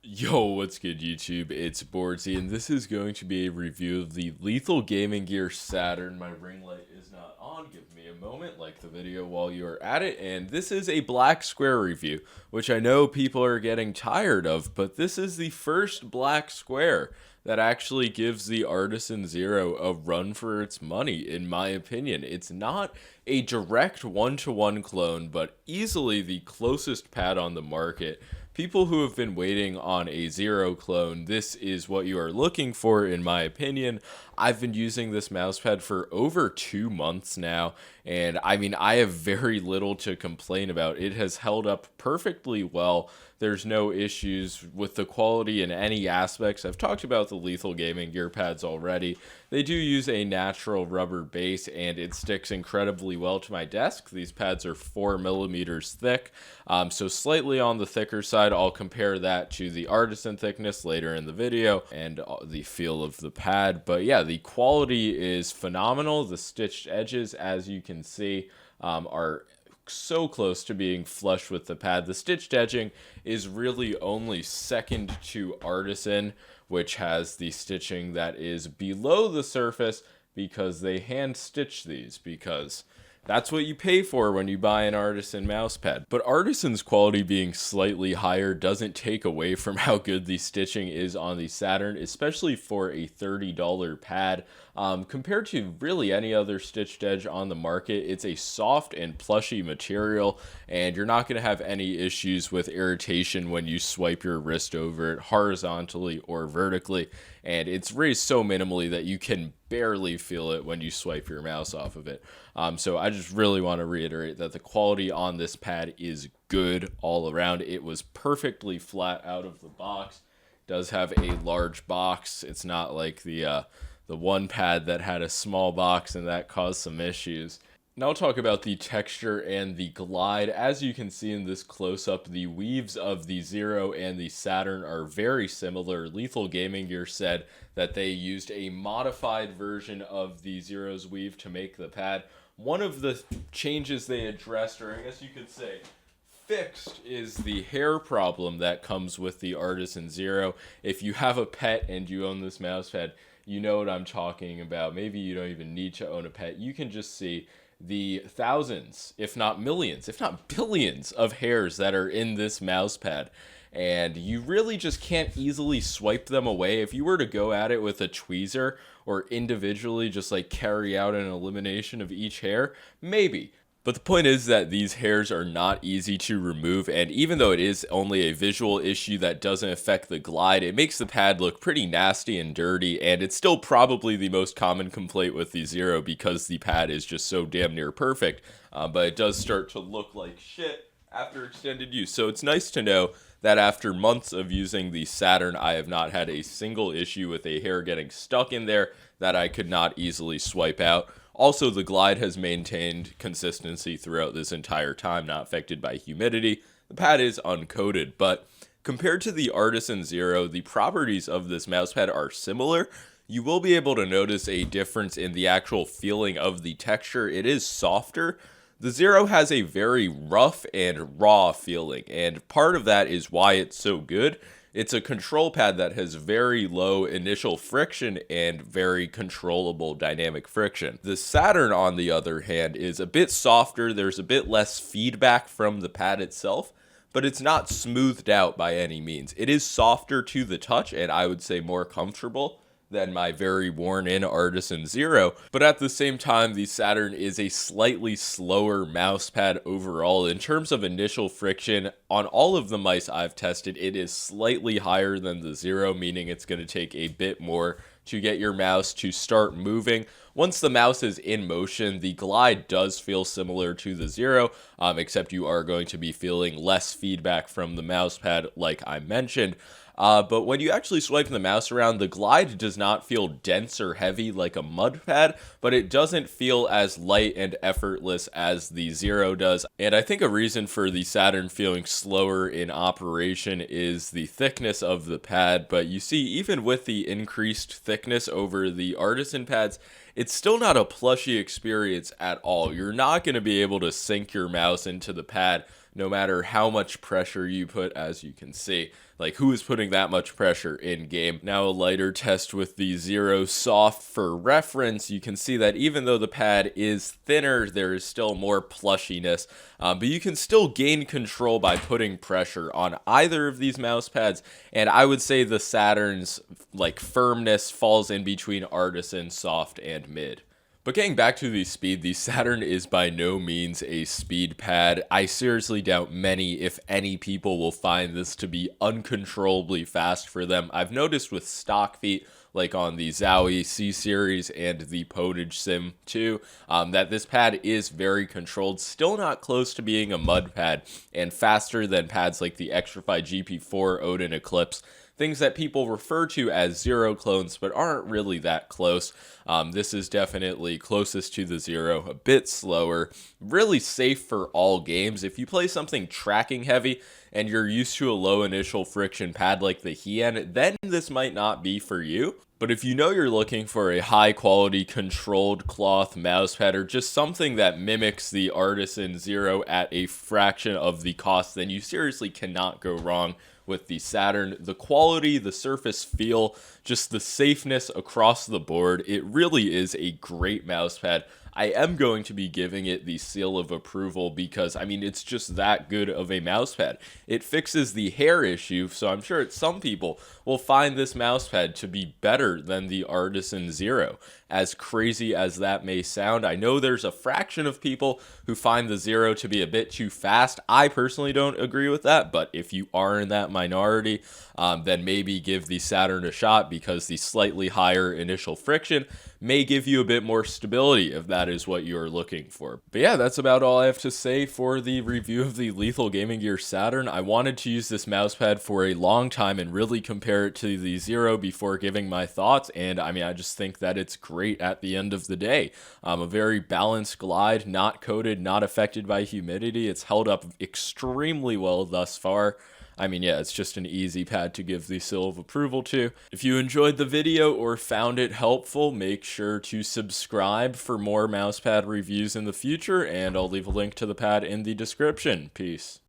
Yo, what's good YouTube? It's boardzy, and this is going to be a review of the Lethal Gaming Gear Saturn. My ring light is not on. Give me a moment, like the video while you are at it. And this is a black square review, which I know people are getting tired of, but this is the first black square that actually gives the Artisan Zero a run for its money, in my opinion. It's not a direct one-to-one clone, but easily the closest pad on the market. People who have been waiting on a Zero clone, this is what you are looking for, in my opinion. I've been using this mousepad for over 2 months now, and I mean, I have very little to complain about. It has held up perfectly well. There's no issues with the quality in any aspects. I've talked about the Lethal Gaming Gear pads already. They do use a natural rubber base, and it sticks incredibly well to my desk. These pads are 4 millimeters thick, so slightly on the thicker side. I'll compare that to the Artisan thickness later in the video and the feel of the pad. But yeah, the quality is phenomenal. The stitched edges, as you can see, are so close to being flush with the pad. The stitched edging is really only second to Artisan, which has the stitching that is below the surface because they hand stitch these, because that's what you pay for when you buy an Artisan mousepad. But Artisan's quality being slightly higher doesn't take away from how good the stitching is on the Saturn, especially for a $30 pad. Compared to really any other stitched edge on the market, it's a soft and plushy material, and you're not going to have any issues with irritation when you swipe your wrist over it horizontally or vertically. And it's raised so minimally that you can barely feel it when you swipe your mouse off of it. So I just really want to reiterate that the quality on this pad is good all around. It was perfectly flat out of the box. It does have a large box. It's not like the one pad that had a small box and that caused some issues. Now I'll talk about the texture and the glide. As you can see in this close-up, the weaves of the Zero and the Saturn are very similar. Lethal Gaming Gear said that they used a modified version of the Zero's weave to make the pad. One of the changes they addressed, or I guess you could say fixed, is the hair problem that comes with the Artisan Zero. If you have a pet and you own this mousepad, you know what I'm talking about. Maybe you don't even need to own a pet. You can just see the thousands, if not millions, if not billions of hairs that are in this mousepad. And you really just can't easily swipe them away. If you were to go at it with a tweezer or individually just like carry out an elimination of each hair, maybe. But the point is that these hairs are not easy to remove, and even though it is only a visual issue that doesn't affect the glide, it makes the pad look pretty nasty and dirty, and it's still probably the most common complaint with the Zero because the pad is just so damn near perfect, but it does start to look like shit after extended use. So it's nice to know that after months of using the Saturn, I have not had a single issue with a hair getting stuck in there that I could not easily swipe out. Also, the glide has maintained consistency throughout this entire time, not affected by humidity. The pad is uncoated, but compared to the Artisan Zero, the properties of this mousepad are similar. You will be able to notice a difference in the actual feeling of the texture. It is softer. The Zero has a very rough and raw feeling, and part of that is why it's so good. It's a control pad that has very low initial friction and very controllable dynamic friction. The Saturn, on the other hand, is a bit softer. There's a bit less feedback from the pad itself, but it's not smoothed out by any means. It is softer to the touch, and I would say more comfortable than my very worn-in Artisan Zero, but at the same time, the Saturn is a slightly slower mousepad overall. In terms of initial friction, on all of the mice I've tested, it is slightly higher than the Zero, meaning it's going to take a bit more to get your mouse to start moving. Once the mouse is in motion, the glide does feel similar to the Zero, except you are going to be feeling less feedback from the mousepad, like I mentioned. But when you actually swipe the mouse around, the glide does not feel dense or heavy like a mud pad, but it doesn't feel as light and effortless as the Zero does. And I think a reason for the Saturn feeling slower in operation is the thickness of the pad. But you see, even with the increased thickness over the Artisan pads, it's still not a plushy experience at all. You're not going to be able to sink your mouse into the pad no matter how much pressure you put, as you can see. Like, who is putting that much pressure in game? Now a lighter test with the Zero Soft. For reference, you can see that even though the pad is thinner, there is still more plushiness, but you can still gain control by putting pressure on either of these mouse pads, and I would say the Saturn's like firmness falls in between Artisan, Soft, and Mid. But getting back to the speed, the Saturn is by no means a speed pad. I seriously doubt many, if any, people will find this to be uncontrollably fast for them. I've noticed with stock feet, like on the Zowie C-Series and the Potage Sim 2, that this pad is very controlled, still not close to being a mud pad, and faster than pads like the Xtrfy GP4, Odin Eclipse, things that people refer to as Zero clones, but aren't really that close. This is definitely closest to the Zero, a bit slower, really safe for all games. If you play something tracking heavy and you're used to a low initial friction pad like the Hien, then this might not be for you. But if you know you're looking for a high quality controlled cloth mousepad, or just something that mimics the Artisan Zero at a fraction of the cost, then you seriously cannot go wrong with the Saturn. The quality, the surface feel, just the safeness across the board, it really is a great mousepad. I am going to be giving it the seal of approval because, I mean, it's just that good of a mousepad. It fixes the hair issue, so I'm sure some people will find this mousepad to be better than the Artisan Zero. As crazy as that may sound, I know there's a fraction of people who find the Zero to be a bit too fast. I personally don't agree with that, but if you are in that minority, then maybe give the Saturn a shot, because the slightly higher initial friction may give you a bit more stability if that is what you're looking for. But yeah, that's about all I have to say for the review of the Lethal Gaming Gear Saturn. I wanted to use this mousepad for a long time and really compare it to the Zero before giving my thoughts, and I mean, I just think that it's great at the end of the day. A very balanced glide, not coated, not affected by humidity. It's held up extremely well thus far. I mean, yeah, it's just an easy pad to give the seal of approval to. If you enjoyed the video or found it helpful, make sure to subscribe for more mousepad reviews in the future, and I'll leave a link to the pad in the description. Peace.